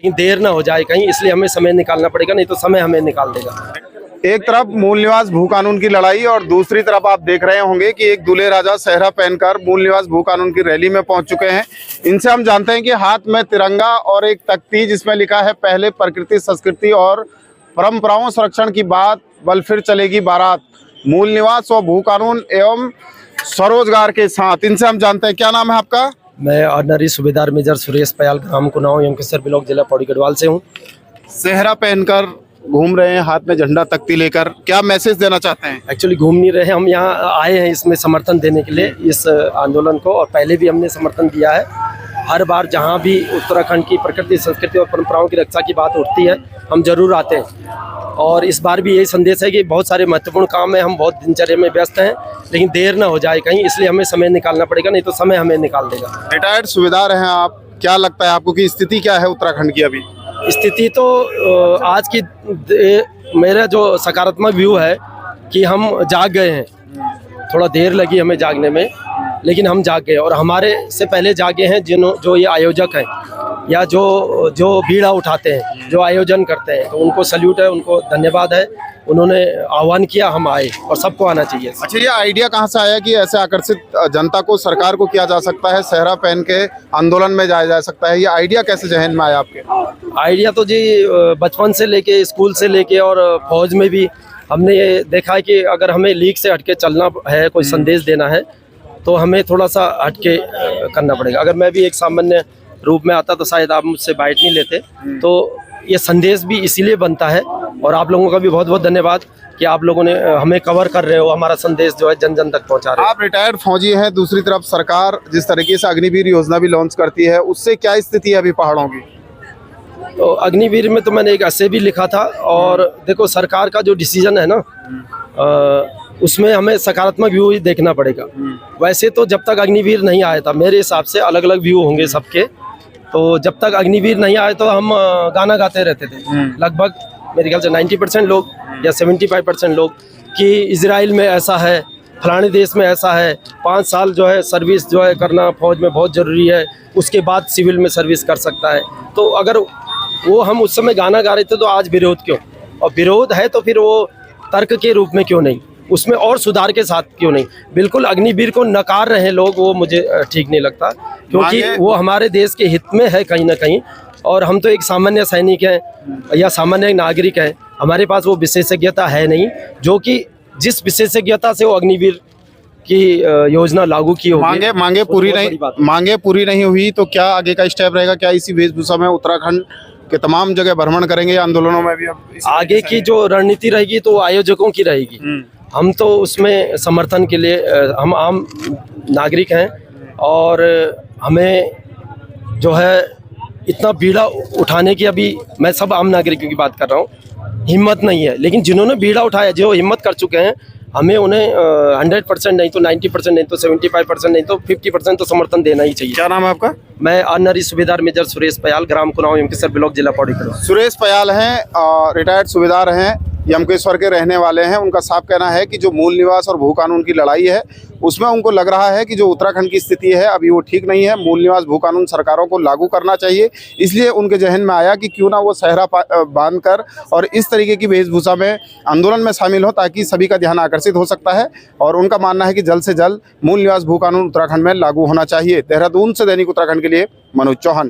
लेकिन देर ना हो जाए कहीं, इसलिए हमें समय निकालना पड़ेगा, नहीं तो समय हमें निकाल देगा। एक तरफ मूल निवास भू कानून की लड़ाई और दूसरी तरफ आप देख रहे होंगे कि एक दूल्हे राजा सेहरा पहनकर मूल निवास भू कानून की रैली में पहुंच चुके हैं। इनसे हम जानते हैं कि हाथ में तिरंगा और एक तख्ती जिसमें लिखा है पहले प्रकृति संस्कृति और परंपराओं संरक्षण की बात, बल फिर चलेगी बारात, मूल निवास और भू कानून एवं स्वरोजगार के साथ। इनसे हम जानते हैं, क्या नाम है आपका? मैं ऑर्डिनरी सूबेदार मेजर सुरेश पयाल, ग्राम कुनाव, यमकेश्वर ब्लॉक, जिला पौड़ी गढ़वाल से हूँ। सेहरा पहनकर घूम रहे हैं, हाथ में झंडा तख्ती लेकर, क्या मैसेज देना चाहते हैं? एक्चुअली घूम नहीं रहे हैं, हम यहाँ आए हैं इसमें समर्थन देने के लिए इस आंदोलन को, और पहले भी हमने समर्थन दिया है। हर बार जहाँ भी उत्तराखंड की प्रकृति संस्कृति और परंपराओं की रक्षा की बात उठती है हम जरूर आते हैं, और इस बार भी यही संदेश है कि बहुत सारे महत्वपूर्ण काम है, हम बहुत दिनचर्या में व्यस्त हैं, लेकिन देर ना हो जाए कहीं, इसलिए हमें समय निकालना पड़ेगा, नहीं तो समय हमें निकाल देगा। रिटायर्ड सूबेदार हैं आप, क्या लगता है आपको कि स्थिति क्या है उत्तराखंड की अभी? स्थिति तो आज की मेरा जो सकारात्मक व्यू है कि हम जाग गए हैं, थोड़ा देर लगी हमें जागने में, लेकिन हम जाग गए, और हमारे से पहले जागे हैं जो ये आयोजक हैं या जो बीड़ा उठाते हैं, जो आयोजन करते हैं, तो उनको सल्यूट है, उनको धन्यवाद है। उन्होंने आह्वान किया, हम आए, और सबको आना चाहिए। अच्छा, ये आइडिया कहाँ से आया कि ऐसे आकर्षित जनता को, सरकार को किया जा सकता है, सेहरा पहन के आंदोलन में जाया जा सकता है? ये आइडिया कैसे जहन में आया आपके? आइडिया तो जी बचपन से लेके, स्कूल से लेके और फौज में भी हमने ये देखा है कि अगर हमें लीग से हटके चलना है, कोई संदेश देना है, तो हमें थोड़ा सा हटके करना पड़ेगा। अगर मैं भी एक सामान्य रूप में आता तो शायद आप मुझसे बाइट नहीं लेते। तो ये संदेश भी इसीलिए बनता है, और आप लोगों का भी बहुत बहुत धन्यवाद कि आप लोगों ने हमें कवर कर रहे हो, हमारा संदेश जो है जन जन तक पहुंचा रहे हो। आप रिटायर्ड फौजी हैं, दूसरी तरफ सरकार जिस तरीके से अग्निवीर योजना भी लॉन्च करती है, उससे क्या स्थिति है अभी पहाड़ों की? तो अग्निवीर में तो मैंने एक ऐसे भी लिखा था, और देखो सरकार का जो डिसीजन है ना, उसमें हमें सकारात्मक व्यू ही देखना पड़ेगा। वैसे तो जब तक अग्निवीर नहीं आया था, मेरे हिसाब से अलग अलग व्यू होंगे सबके, तो जब तक अग्निवीर नहीं आए तो हम गाना गाते रहते थे, लगभग मेरे ख्याल से 90% लोग या 75% लोग, कि इजराइल में ऐसा है, फलाने देश में ऐसा है, 5 साल जो है सर्विस जो है करना फौज में बहुत ज़रूरी है, उसके बाद सिविल में सर्विस कर सकता है। तो अगर वो हम उस समय गाना गा रहे थे तो आज विरोध क्यों? और विरोध है तो फिर वो तर्क के रूप में क्यों नहीं, उसमें और सुधार के साथ क्यों नहीं? बिल्कुल अग्निवीर को नकार रहे हैं लोग, वो मुझे ठीक नहीं लगता, क्योंकि वो हमारे देश के हित में है कहीं ना कहीं, और हम तो एक सामान्य सैनिक हैं या सामान्य नागरिक हैं, हमारे पास वो विशेषज्ञता है नहीं, जो कि जिस विशेषज्ञता से वो अग्निवीर की योजना लागू की होगी। मांगे पूरी नहीं हुई तो क्या आगे का स्टेप रहेगा? क्या इसी वेशभूषा में उत्तराखंड के तमाम जगह भ्रमण करेंगे या आंदोलनों में भी? अब आगे की जो रणनीति रहेगी तो आयोजकों की रहेगी, हम तो उसमें समर्थन के लिए, हम आम नागरिक हैं, और हमें जो है इतना बीड़ा उठाने की, अभी मैं सब आम नागरिकों की बात कर रहा हूँ, हिम्मत नहीं है, लेकिन जिन्होंने बीड़ा उठाया, जो हिम्मत कर चुके हैं, हमें उन्हें 100% नहीं तो 90% नहीं तो 75% नहीं तो 50% तो समर्थन देना ही चाहिए। क्या नाम है आपका? मैं ऑर्डिनरी सूबेदार मेजर सुरेश पयाल, ग्राम कुनाव, यमकेश्वर ब्लॉक, जिला पौड़ी गढ़वाल। सुरेश पयाल हैं, रिटायर्ड सूबेदार हैं, यमकेश्वर के रहने वाले हैं। उनका साफ कहना है कि जो मूल निवास और भू कानून की लड़ाई है, उसमें उनको लग रहा है कि जो उत्तराखंड की स्थिति है अभी वो ठीक नहीं है, मूल निवास भू कानून सरकारों को लागू करना चाहिए। इसलिए उनके जहन में आया कि क्यों ना वो सेहरा बांधकर और इस तरीके की वेशभूषा में आंदोलन में शामिल हो, ताकि सभी का ध्यान आकर्षित हो सकता है। और उनका मानना है कि जल्द से जल्द मूल निवास भू कानून उत्तराखंड में लागू होना चाहिए। देहरादून से दैनिक उत्तराखंड के लिए मनोज चौहान।